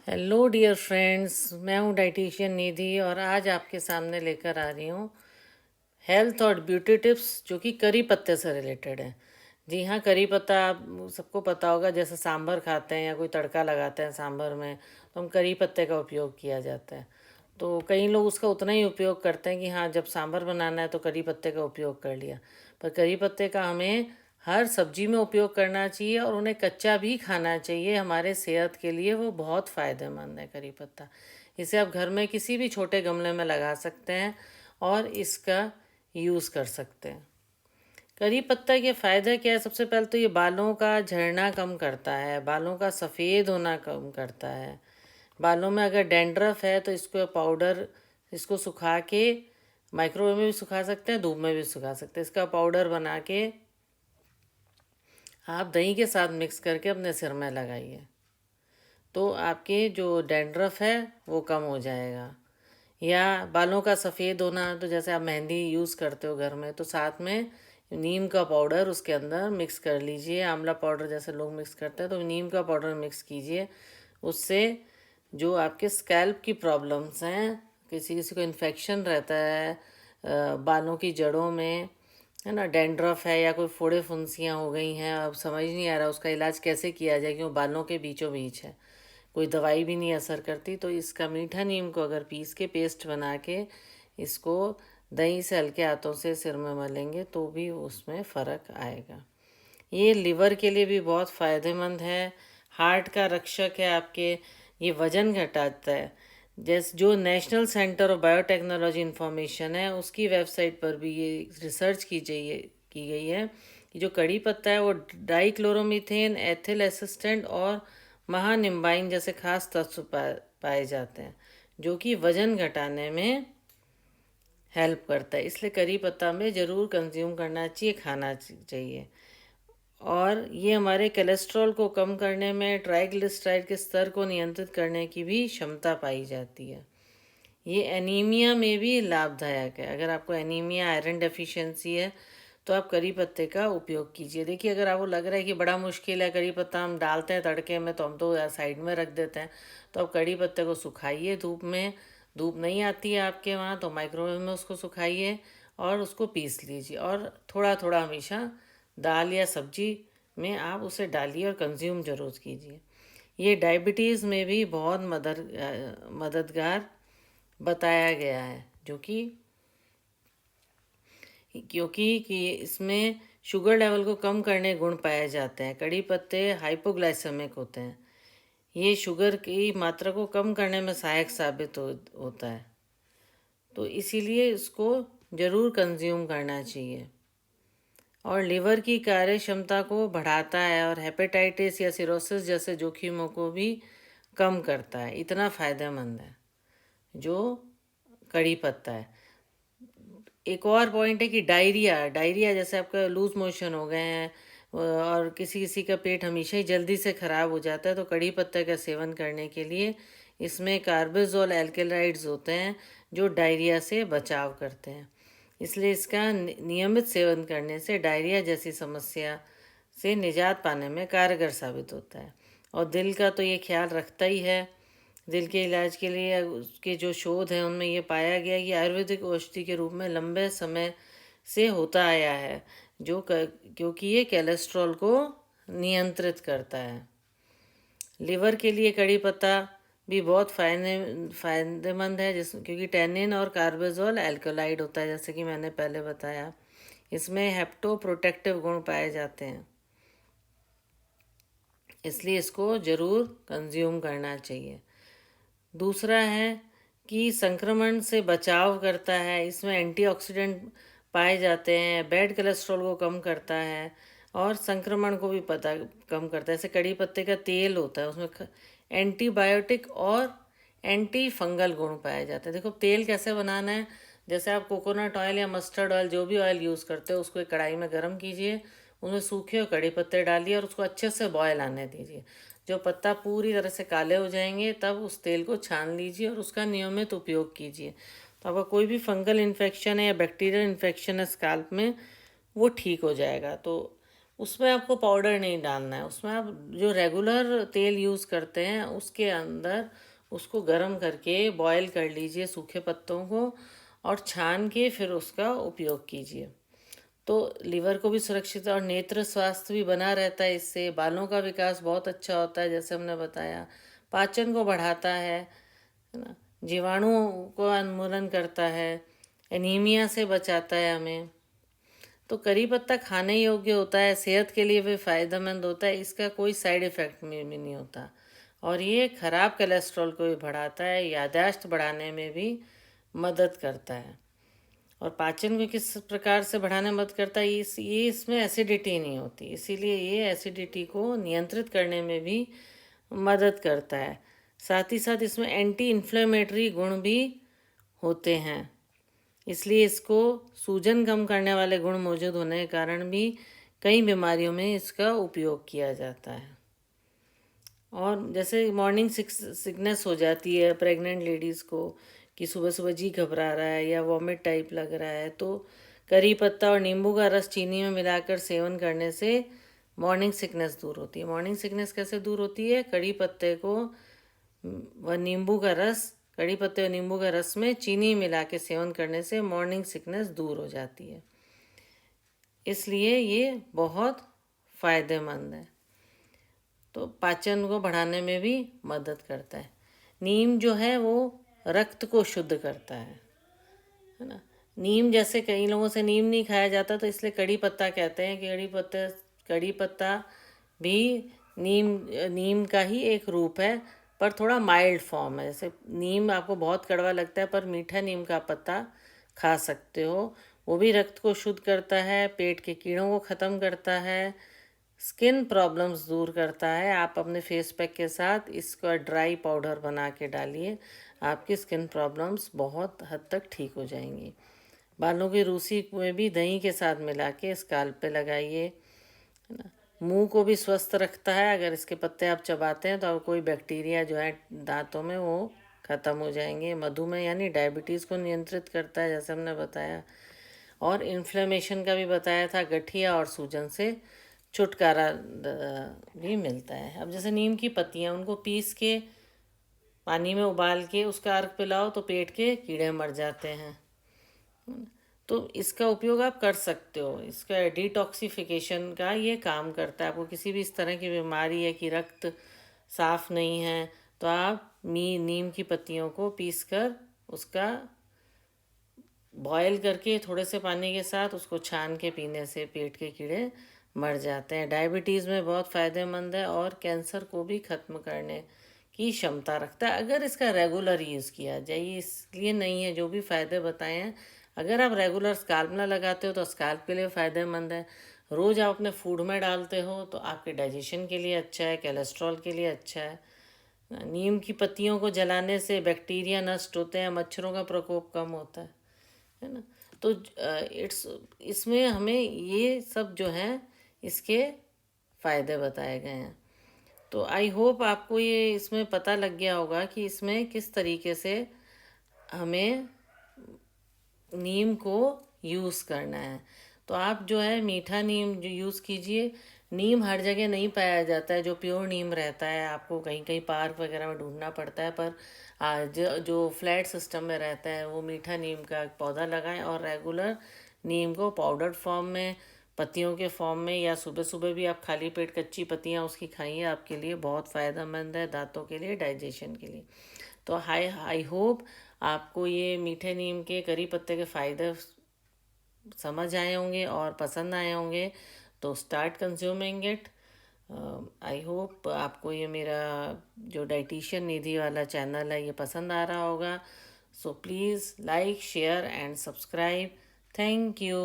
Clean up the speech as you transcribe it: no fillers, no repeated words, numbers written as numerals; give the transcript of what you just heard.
Hello dear friends, मैं हूँ dietitian निधि और आज आपके सामने लेकर आ रही हूँ हेल्थ और ब्यूटी टिप्स जो कि करी पत्ते से रिलेटेड है। जी हाँ, करी पत्ता आप सबको पता होगा। जैसे सांभर खाते हैं या कोई तड़का लगाते हैं सांभर में, तो हम करी पत्ते का उपयोग किया जाता है। तो कई लोग उसका उतना ही उपयोग करते हैं कि हाँ, जब सांभर बनाना है तो करी पत्ते का उपयोग कर लिया। पर करी पत्ते का हमें हर सब्जी में उपयोग करना चाहिए और उन्हें कच्चा भी खाना चाहिए। हमारे सेहत के लिए वो बहुत फ़ायदेमंद है करी पत्ता। इसे आप घर में किसी भी छोटे गमले में लगा सकते हैं और इसका यूज़ कर सकते हैं। करी पत्ता के फ़ायदे क्या है? सबसे पहले तो ये बालों का झड़ना कम करता है, बालों का सफ़ेद होना कम करता है। बालों में अगर डैंड्रफ है तो इसको पाउडर, इसको सुखा के माइक्रोवेव में भी सुखा सकते हैं, धूप में भी सुखा सकते हैं। इसका पाउडर बना के आप दही के साथ मिक्स करके अपने सिर में लगाइए तो आपके जो डैंड्रफ है वो कम हो जाएगा। या बालों का सफ़ेद होना, तो जैसे आप मेहंदी यूज़ करते हो घर में, तो साथ में नीम का पाउडर उसके अंदर मिक्स कर लीजिए। आंवला पाउडर जैसे लोग मिक्स करते हैं, तो नीम का पाउडर मिक्स कीजिए। उससे जो आपके स्कैल्प की प्रॉब्लम्स हैं, किसी किसी को इन्फेक्शन रहता है बालों की जड़ों में, है ना, डैंड्रफ है या कोई फोड़े फुंसियाँ हो गई हैं, अब समझ नहीं आ रहा उसका इलाज कैसे किया जाए क्योंकि बालों के बीचों बीच है, कोई दवाई भी नहीं असर करती, तो इसका मीठा नीम को अगर पीस के पेस्ट बना के इसको दही से हल्के हाथों से सिर में मलेंगे तो भी उसमें फ़र्क आएगा। ये लिवर के लिए भी बहुत फ़ायदेमंद है, हार्ट का रक्षक है आपके, ये वज़न घटाता है। जैसे जो national centre of biotechnology information है उसकी वेबसाइट पर भी ये रिसर्च की गई है कि जो कड़ी पत्ता है वो डाइक्लोरोमीथेन, एथिल एसिस्टेंट और महानिम्बाइन जैसे खास तत्व पाए जाते हैं जो कि वज़न घटाने में हेल्प करता है। इसलिए करी पत्ता में ज़रूर कंज्यूम करना चाहिए, खाना चाहिए। और ये हमारे कोलेस्ट्रॉल को कम करने में, ट्राइग्लिसराइड के स्तर को नियंत्रित करने की भी क्षमता पाई जाती है। ये एनीमिया में भी लाभदायक है। अगर आपको एनीमिया, आयरन डेफिशिएंसी है तो आप करी पत्ते का उपयोग कीजिए। देखिए, अगर आपको लग रहा है कि बड़ा मुश्किल है, करी पत्ता हम डालते हैं तड़के में तो हम तो साइड में रख देते हैं, तो आप करी पत्ते को सुखाइए धूप में। धूप नहीं आती है आपके वहाँ तो माइक्रोवेव में उसको सुखाइए और उसको पीस लीजिए और थोड़ा थोड़ा हमेशा दाल या सब्जी में आप उसे डालिए और कंज्यूम जरूर कीजिए। ये डायबिटीज़ में भी बहुत मददगार बताया गया है, जो कि क्योंकि इसमें शुगर लेवल को कम करने गुण पाए जाते हैं। कड़ी पत्ते हाइपोग्लाइसेमिक होते हैं, ये शुगर की मात्रा को कम करने में सहायक साबित होता है, तो इसीलिए इसको ज़रूर कंज्यूम करना चाहिए। और लिवर की कार्य क्षमता को बढ़ाता है और हेपेटाइटिस या सिरोसिस जैसे जोखिमों को भी कम करता है। इतना फ़ायदेमंद है जो कड़ी पत्ता है। एक और पॉइंट है कि डायरिया डायरिया जैसे आपका लूज मोशन हो गए हैं और किसी किसी का पेट हमेशा ही जल्दी से ख़राब हो जाता है, तो कड़ी पत्ते का सेवन करने के लिए इसमें कार्बेजोल एल्केलाइड्स होते हैं जो डायरिया से बचाव करते हैं। इसलिए इसका नियमित सेवन करने से डायरिया जैसी समस्या से निजात पाने में कारगर साबित होता है। और दिल का तो ये ख्याल रखता ही है। दिल के इलाज के लिए उसके जो शोध हैं उनमें ये पाया गया कि आयुर्वेदिक औषधि के रूप में लंबे समय से होता आया है, क्योंकि ये कोलेस्ट्रॉल को नियंत्रित करता है। लिवर के लिए कड़ी पत्ता भी बहुत फायदेमंद है, क्योंकि टैनिन और कार्बेजोल एल्कोलाइड होता है, जैसे कि मैंने पहले बताया। इसमें हेप्टो प्रोटेक्टिव गुण पाए जाते हैं, इसलिए इसको ज़रूर कंज्यूम करना चाहिए। दूसरा है कि संक्रमण से बचाव करता है, इसमें एंटीऑक्सीडेंट पाए जाते हैं, बैड कोलेस्ट्रॉल को कम करता है और संक्रमण को भी कम करता है। जैसे कड़ी पत्ते का तेल होता है, उसमें एंटीबायोटिक और एंटी फंगल गुण पाए जाते हैं। देखो तेल कैसे बनाना है, जैसे आप कोकोनट ऑयल या मस्टर्ड ऑयल जो भी ऑयल यूज़ करते हो उसको एक कढ़ाई में गर्म कीजिए, उसमें सूखे हुए कड़ी पत्ते डालिए और उसको अच्छे से बॉयल आने दीजिए। जो पत्ता पूरी तरह से काले हो जाएंगे तब उस तेल को छान लीजिए और उसका नियमित उपयोग कीजिए। तो आपका कोई भी फंगल इन्फेक्शन है या बैक्टीरियल इन्फेक्शन है स्काल्प में, वो ठीक हो जाएगा। तो उसमें आपको पाउडर नहीं डालना है, उसमें आप जो रेगुलर तेल यूज़ करते हैं उसके अंदर उसको गर्म करके बॉईल कर लीजिए सूखे पत्तों को, और छान के फिर उसका उपयोग कीजिए। तो लीवर को भी सुरक्षित और नेत्र स्वास्थ्य भी बना रहता है, इससे बालों का विकास बहुत अच्छा होता है जैसे हमने बताया, पाचन को बढ़ाता है ना, जीवाणुओं को उन्मूलन करता है, एनीमिया से बचाता है हमें। तो करी पत्ता खाने योग्य होता है, सेहत के लिए भी फायदेमंद होता है, इसका कोई साइड इफ़ेक्ट में भी नहीं होता, और ये खराब कोलेस्ट्रॉल को भी बढ़ाता है, याददाश्त बढ़ाने में भी मदद करता है, और पाचन को किस प्रकार से बढ़ाने में मदद करता है, ये इसमें एसिडिटी नहीं होती, इसीलिए ये एसिडिटी को नियंत्रित करने में भी मदद करता है। साथ ही साथ इसमें एंटी इन्फ्लेमेटरी गुण भी होते हैं, इसलिए इसको सूजन कम करने वाले गुण मौजूद होने के कारण भी कई बीमारियों में इसका उपयोग किया जाता है। और जैसे मॉर्निंग सिकनेस हो जाती है प्रेग्नेंट लेडीज़ को कि सुबह सुबह जी घबरा रहा है या वॉमिट टाइप लग रहा है, तो करी पत्ता और नींबू का रस चीनी में मिलाकर सेवन करने से मॉर्निंग सिकनेस दूर होती है। मॉर्निंग सिकनेस कैसे दूर होती है? कड़ी पत्ते को व नींबू का रस, कड़ी पत्ते और नींबू का रस में चीनी मिला के सेवन करने से मॉर्निंग सिकनेस दूर हो जाती है, इसलिए ये बहुत फ़ायदेमंद है। तो पाचन को बढ़ाने में भी मदद करता है। नीम जो है वो रक्त को शुद्ध करता है ना। नीम, जैसे कई लोगों से नीम नहीं खाया जाता तो इसलिए कड़ी पत्ता कहते हैं कि कड़ी पत्ता भी नीम नीम का ही एक रूप है, पर थोड़ा माइल्ड फॉर्म है। जैसे नीम आपको बहुत कड़वा लगता है, पर मीठा नीम का पत्ता खा सकते हो, वो भी रक्त को शुद्ध करता है, पेट के कीड़ों को ख़त्म करता है, स्किन प्रॉब्लम्स दूर करता है। आप अपने फेस पैक के साथ इसका ड्राई पाउडर बना के डालिए, आपकी स्किन प्रॉब्लम्स बहुत हद तक ठीक हो जाएंगी। बालों की रूसी में भी दही के साथ मिला के स्काल्प पे लगाइए, है ना। मुंह को भी स्वस्थ रखता है, अगर इसके पत्ते आप चबाते हैं तो कोई बैक्टीरिया जो है दांतों में वो ख़त्म हो जाएंगे। मधुमेह यानी डायबिटीज़ को नियंत्रित करता है जैसे हमने बताया, और इन्फ्लेमेशन का भी बताया था, गठिया और सूजन से छुटकारा भी मिलता है। अब जैसे नीम की पत्तियाँ, उनको पीस के पानी में उबाल के उसका अर्क पिलाओ तो पेट के कीड़े मर जाते हैं। तो इसका उपयोग आप कर सकते हो, इसका डिटॉक्सिफिकेशन का ये काम करता है। आपको किसी भी इस तरह की बीमारी है कि रक्त साफ नहीं है, तो आप नीम की पत्तियों को पीस कर उसका बॉयल करके थोड़े से पानी के साथ उसको छान के पीने से पेट के कीड़े मर जाते हैं। डायबिटीज़ में बहुत फ़ायदेमंद है और कैंसर को भी ख़त्म करने की क्षमता रखता है अगर इसका रेगुलर यूज़ किया जाए। ये इसलिए नहीं है, जो भी फ़ायदे बताए हैं, अगर आप रेगुलर स्काल्प में लगाते हो तो स्काल्प के लिए फ़ायदेमंद है। रोज़ आप अपने फूड में डालते हो तो आपके डाइजेशन के लिए अच्छा है, कोलेस्ट्रॉल के लिए अच्छा है। नीम की पत्तियों को जलाने से बैक्टीरिया नष्ट होते हैं, मच्छरों का प्रकोप कम होता है ना। तो इसमें हमें ये सब जो है इसके फ़ायदे बताए गए हैं। तो आई होप आपको ये इसमें पता लग गया होगा कि इसमें किस तरीके से हमें नीम को यूज़ करना है। तो आप जो है मीठा नीम जो यूज़ कीजिए। नीम हर जगह नहीं पाया जाता है, जो प्योर नीम रहता है आपको कहीं कहीं पार्क वगैरह में ढूंढना पड़ता है, पर जो फ्लैट सिस्टम में रहता है वो मीठा नीम का पौधा लगाएं, और रेगुलर नीम को पाउडर फॉर्म में, पत्तियों के फॉर्म में, या सुबह सुबह भी आप खाली पेट कच्ची पत्तियां उसकी खाइए, आपके लिए बहुत फ़ायदेमंद है, दांतों के लिए, डाइजेशन के लिए। तो आई होप आपको ये मीठे नीम के करी पत्ते के फ़ायदे समझ आए होंगे और पसंद आए होंगे, तो start consuming it. I hope आपको ये मेरा जो डाइटिशियन निधि वाला चैनल है ये पसंद आ रहा होगा। So please like, share and subscribe. Thank you.